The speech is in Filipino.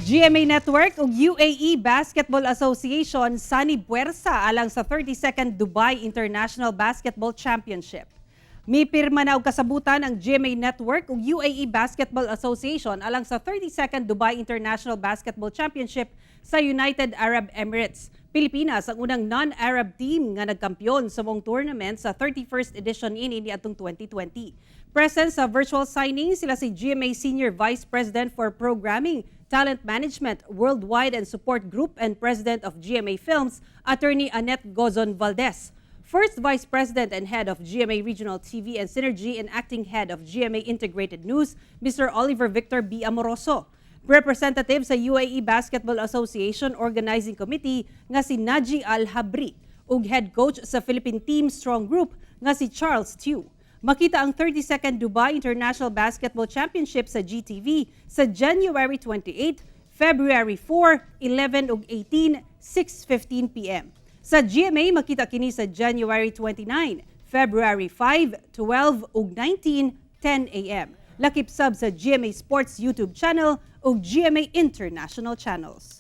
GMA Network ug UAE Basketball Association sanib-pwersa alang sa 32nd Dubai International Basketball Championship. Mipirma na og kasabutan ang GMA Network ug UAE Basketball Association alang sa 32nd Dubai International Basketball Championship sa United Arab Emirates. Pilipinas ang unang non-Arab team nga nagkampiyon sa mong tournament sa 31st edition ini atong 2020. Present sa virtual signing sila si GMA Senior Vice President for Programming, Talent Management, Worldwide and Support Group and President of GMA Films, Attorney Annette Gozon Valdez. First Vice President and Head of GMA Regional TV and Synergy and Acting Head of GMA Integrated News, Mr. Oliver Victor B. Amoroso. Representative sa UAE Basketball Association Organizing Committee nga si Naji Al-Habri ug Head Coach sa Philippine Team Strong Group nga si Charles Tew. Makita ang 32nd Dubai International Basketball Championship sa GTV sa January 28, February 4, 11 ug 18, 6:15 p.m. Sa GMA makita kini sa January 29, February 5, 12 ug 19, 10 a.m. Lakip sub sa GMA Sports YouTube channel ug GMA International channels.